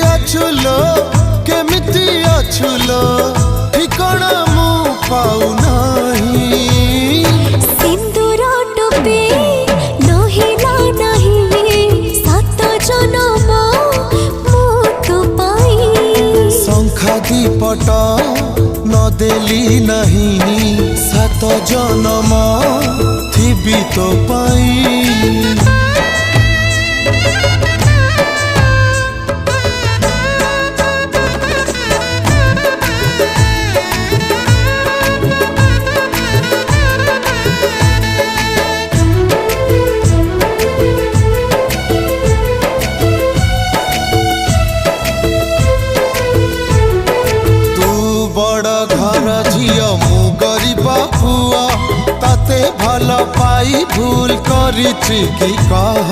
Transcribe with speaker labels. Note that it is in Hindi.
Speaker 1: अछुलो केमिति अछुलो ठिकाना मु पाऊ नहीं।
Speaker 2: सिंदूर टोपी नहिला नहीं सात जन्म मु तो पाई।
Speaker 1: शंखा दीपट न देली नहीं सात जन्म थिबी तो पाई। झियो मु गरीब पुआ ताते भल पाई भूल करिछि कि कह।